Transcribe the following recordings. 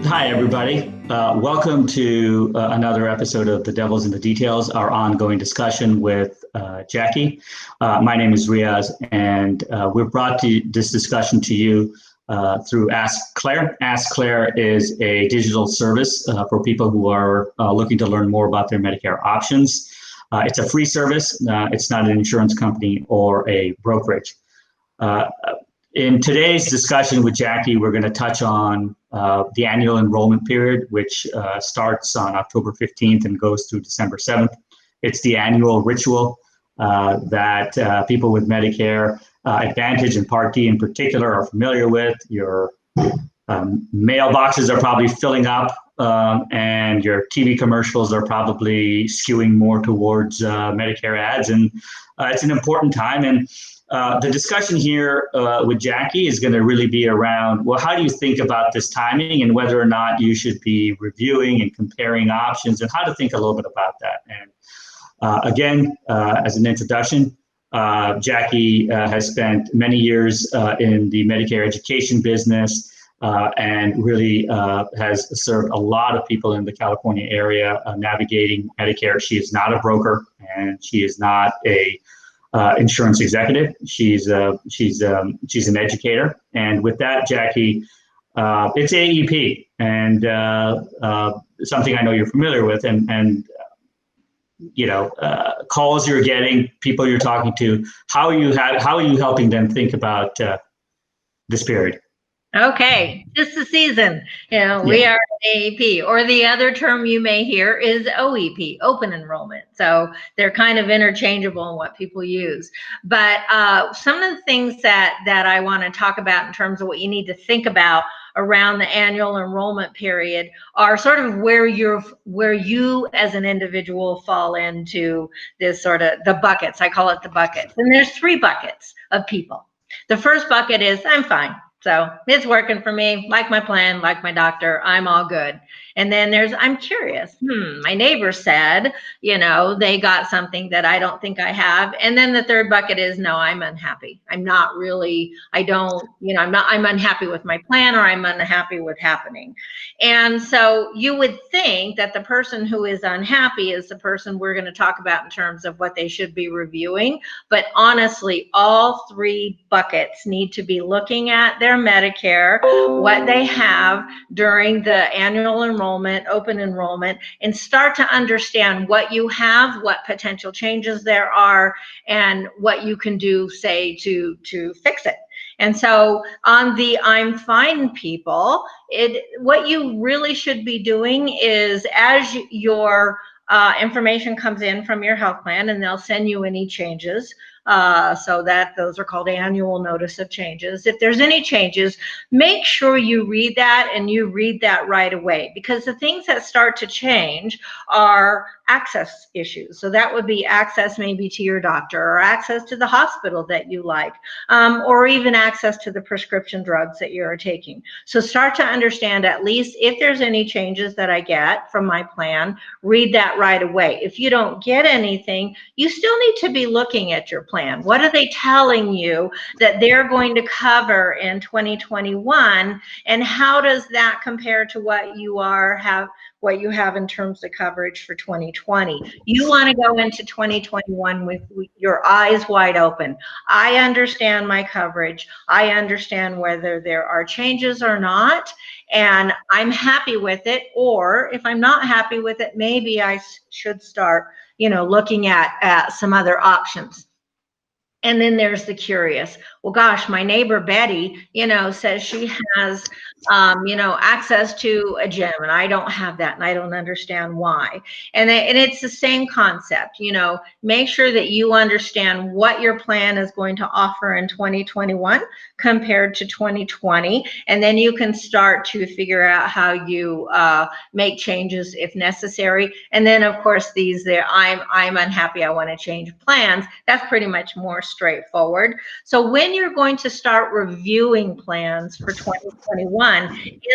Hi, everybody. Welcome to another episode of The Devil's in the Details, our ongoing discussion with Jackie. My name is Riaz, and we've brought this discussion to you through Ask Claire. Ask Claire is a digital service for people who are looking to learn more about their Medicare options. It's a free service. It's not an insurance company or a brokerage. In today's discussion with Jackie, we're going to touch on the annual enrollment period, which starts on October 15th and goes through December 7th. It's the annual ritual that people with Medicare Advantage and Part D in particular are familiar with. Your mailboxes are probably filling up, and your TV commercials are probably skewing more towards Medicare ads. And it's an important time. And the discussion here with Jackie is going to really be around, well, how do you think about this timing and whether or not you should be reviewing and comparing options and how to think a little bit about that. And again, as an introduction, Jackie has spent many years in the Medicare education business and really has served a lot of people in the California area navigating Medicare. She is not a broker and she is not a insurance executive. She's an educator, and with that, Jackie, it's AEP, and something I know you're familiar with, and you know, calls you're getting, people you're talking to. How are you helping them think about this period? Okay, just the season. You know, we are AEP, or the other term you may hear is OEP, open enrollment. So they're kind of interchangeable in what people use. But some of the things that I want to talk about in terms of what you need to think about around the annual enrollment period are sort of where you as an individual fall into this sort of the buckets. I call it the buckets. And there's three buckets of people. The first bucket is I'm fine. So it's working for me, like my plan, like my doctor, I'm all good. And then there's, I'm curious, my neighbor said, you know, they got something that I don't think I have. And then the third bucket is, no, I'm unhappy. I'm not really, I'm unhappy with my plan, or I'm unhappy with happening. And so you would think that the person who is unhappy is the person we're going to talk about in terms of what they should be reviewing. But honestly, all three buckets need to be looking at their Medicare, what they have during the annual enrollment, open enrollment, and start to understand what you have, what potential changes there are, and what you can do, say, to fix it. And so on the I'm fine people, what you really should be doing is, as your information comes in from your health plan, and they'll send you any changes, so that those are called annual notice of changes. If there's any changes, make sure you read that, and you read that right away, because the things that start to change are access issues. So that would be access maybe to your doctor, or access to the hospital that you like, or even access to the prescription drugs that you're taking. So start to understand, at least if there's any changes that I get from my plan, read that right away. If you don't get anything, you still need to be looking at your plan. What are they telling you that they're going to cover in 2021, and how does that compare to what you have in terms of coverage for 2020? You want to go into 2021 with your eyes wide open. I understand my coverage. I understand whether there are changes or not, and I'm happy with it. Or if I'm not happy with it, maybe I should start, looking at some other options. And then there's the curious. Well, gosh, my neighbor Betty, says she has, access to a gym, and I don't have that, and I don't understand why. And it's the same concept. Make sure that you understand what your plan is going to offer in 2021 compared to 2020, and then you can start to figure out how you make changes if necessary. And then, of course, I'm unhappy, I want to change plans. That's pretty much more straightforward. So when you're going to start reviewing plans for 2021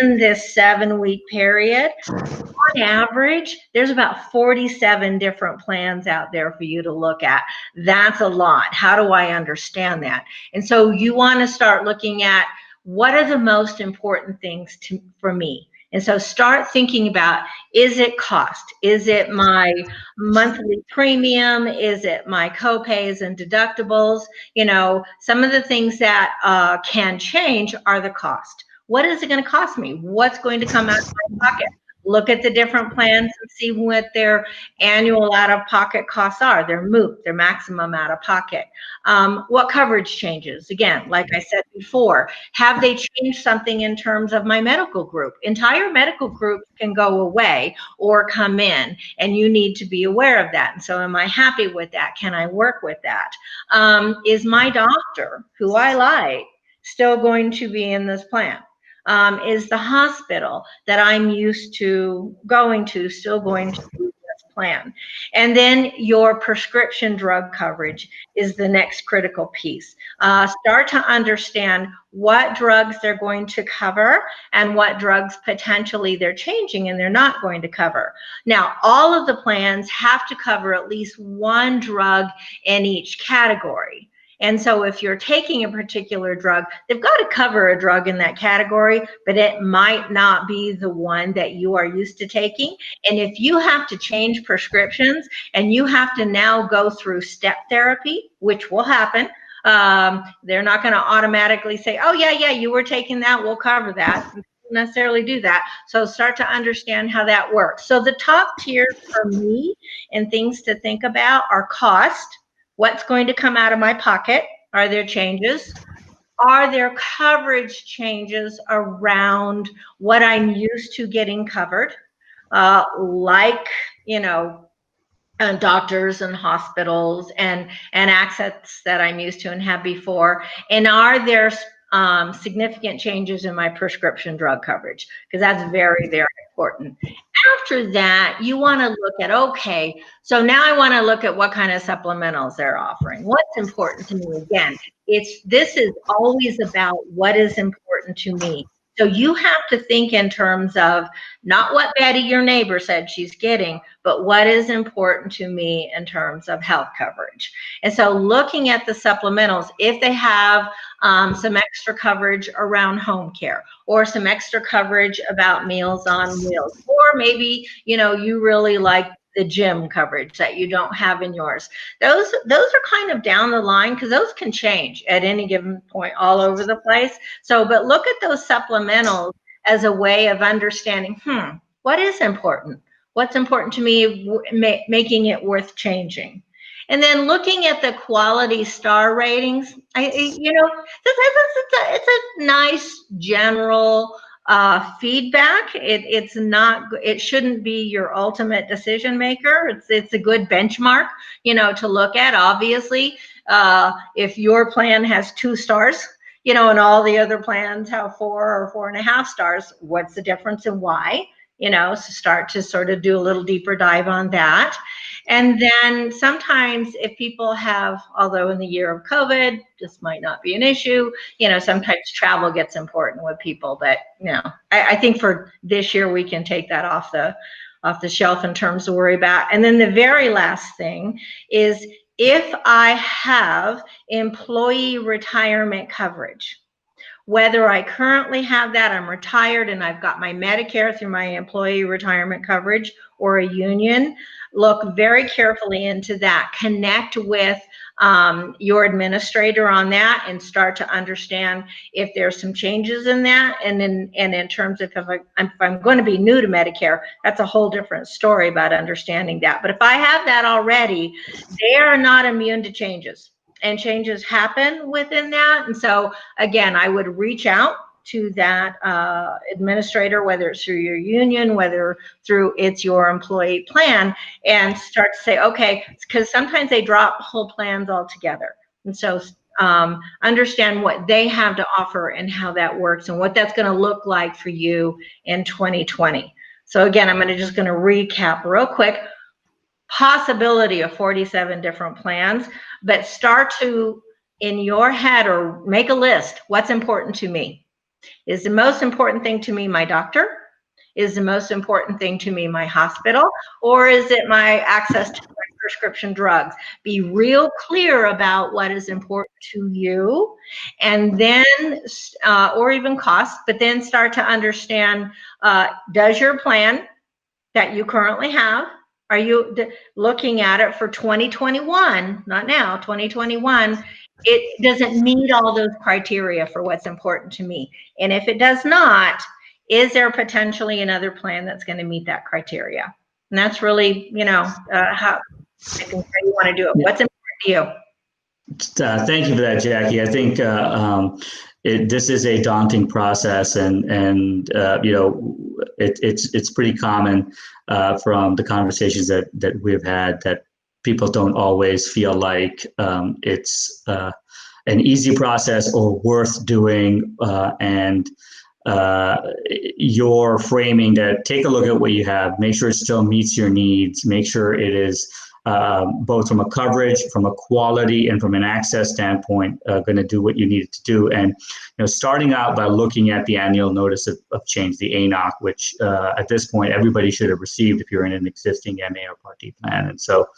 in this 7-week period, on average, there's about 47 different plans out there for you to look at. That's a lot. How do I understand that? And so you want to start looking at, what are the most important things for me? And so start thinking about, is it cost? Is it my monthly premium? Is it my copays and deductibles? You know, some of the things that can change are the cost. What is it going to cost me? What's going to come out of my pocket? Look at the different plans and see what their annual out-of-pocket costs are, their MOOP, their maximum out-of-pocket. What coverage changes? Again, like I said before, have they changed something in terms of my medical group? Entire medical groups can go away or come in, and you need to be aware of that. And so am I happy with that? Can I work with that? Is my doctor, who I like, still going to be in this plan? Is the hospital that I'm used to going to still going to be this plan? And then your prescription drug coverage is the next critical piece. Start to understand what drugs they're going to cover and what drugs potentially they're changing and they're not going to cover. Now, all of the plans have to cover at least one drug in each category. And so if you're taking a particular drug, they've got to cover a drug in that category, but it might not be the one that you are used to taking. And if you have to change prescriptions and you have to now go through step therapy, which will happen, they're not going to automatically say, oh, yeah, you were taking that, we'll cover that. You don't necessarily do that. So start to understand how that works. So the top tier for me and things to think about are cost. What's going to come out of my pocket? Are there changes? Are there coverage changes around what I'm used to getting covered? Like, you know, doctors and hospitals and access that I'm used to and have before. And are there significant changes in my prescription drug coverage? Because that's very, very important. After that, you want to look at, okay, so now I want to look at what kind of supplementals they're offering. What's important to me? Again, this is always about what is important to me. So you have to think in terms of not what Betty, your neighbor, said she's getting, but what is important to me in terms of health coverage. And so looking at the supplementals, if they have some extra coverage around home care or some extra coverage about Meals on Wheels, or maybe, you know, you really like the gym coverage that you don't have in yours. Those are kind of down the line because those can change at any given point all over the place. So, but look at those supplementals as a way of understanding, what is important? What's important to me, making it worth changing. And then looking at the quality star ratings, you know, it's a nice general feedback. It shouldn't be your ultimate decision maker. It's a good benchmark, you know, to look at. Obviously, if your plan has 2 stars, you know, and all the other plans have 4 or 4.5 stars, what's the difference and why? You know, so start to sort of do a little deeper dive on that. And then sometimes if people have, although in the year of COVID, this might not be an issue, you know, sometimes travel gets important with people, but, you know, I think for this year, we can take that off the shelf in terms to worry about. And then the very last thing is if I have employee retirement coverage, whether I currently have that, I'm retired and I've got my Medicare through my employee retirement coverage or a union, look very carefully into that. Connect with your administrator on that and start to understand if there's some changes in that. And in terms of if I'm going to be new to Medicare, that's a whole different story about understanding that. But if I have that already, they are not immune to changes. And changes happen within that. And so, again, I would reach out to that administrator, whether it's through your union, whether through it's your employee plan, and start to say, okay, because sometimes they drop whole plans altogether. And so understand what they have to offer and how that works and what that's going to look like for you in 2020. So again, I'm just going to recap real quick. Possibility of 47 different plans, but start to, in your head, or make a list. What's important to me? Is the most important thing to me my doctor? Is the most important thing to me my hospital? Or is it my access to my prescription drugs. Be real clear about what is important to you, and then, or even cost, but then start to understand, does your plan that you currently have, are you looking at it for 2021, not now, 2021, it doesn't meet all those criteria for what's important to me. And if it does not, is there potentially another plan that's going to meet that criteria? And that's really, how I think how you want to do it. What's important to you? Thank you for that, Jackie. I think this is a daunting process, and it's pretty common from the conversations that we've had that people don't always feel like it's an easy process or worth doing, and you're framing that. Take a look at what you have, make sure it still meets your needs, make sure it is both from a coverage, from a quality, and from an access standpoint, going to do what you need it to do. And starting out by looking at the annual notice of change, the ANOC, which at this point everybody should have received if you're in an existing MA or Part D plan. And so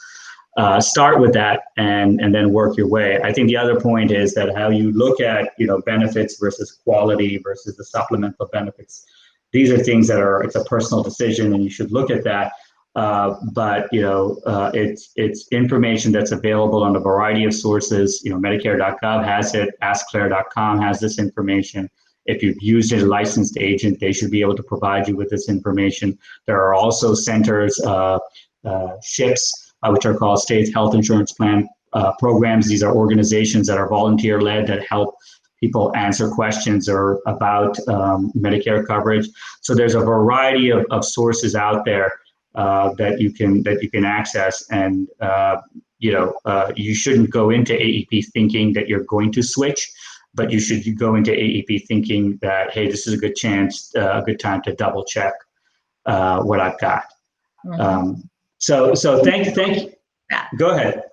start with that and then work your way. I think the other point is that how you look at benefits versus quality versus the supplemental benefits. These are things that it's a personal decision, and you should look at that. But it's information that's available on a variety of sources. Medicare.gov has it. AskClaire.com has this information. If you've used a licensed agent, they should be able to provide you with this information. There are also centers, SHIPs, which are called State Health Insurance Plan programs. These are organizations that are volunteer-led that help people answer questions or about Medicare coverage. So there's a variety of sources out there that you can access, and you shouldn't go into AEP thinking that you're going to switch, but you should go into AEP thinking that, hey, this is a good time to double check what I've got. Mm-hmm. So thank you. Go ahead.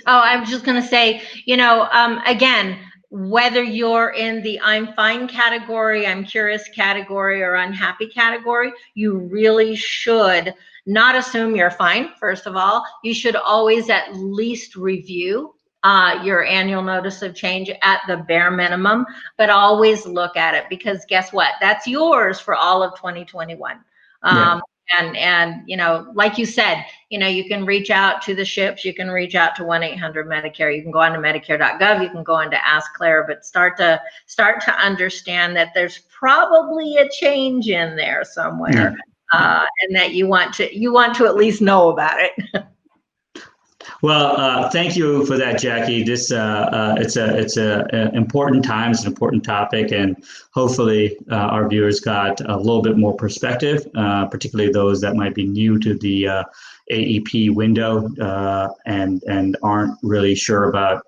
Oh, I was just going to say, again, whether you're in the I'm fine category, I'm curious category, or unhappy category, you really should not assume you're fine. First of all, you should always at least review your annual notice of change at the bare minimum, but always look at it, because guess what? That's yours for all of 2021. Yeah. And like you said, you can reach out to the SHIPs, you can reach out to 1-800-Medicare, you can go on to Medicare.gov, you can go on to Ask Claire, but start to understand that there's probably a change in there somewhere, and that you want to at least know about it. Well, thank you for that, Jackie. This it's a important time, it's an important topic, and hopefully our viewers got a little bit more perspective, particularly those that might be new to the AEP window and aren't really sure about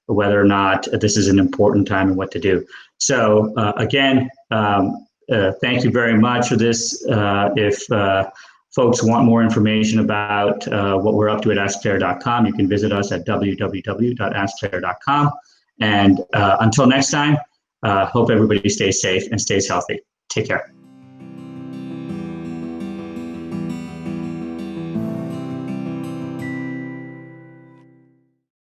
whether or not this is an important time and what to do. So again, thank you very much for this. If folks want more information about what we're up to at AskClaire.com, you can visit us at www.askclaire.com. And until next time, hope everybody stays safe and stays healthy. Take care.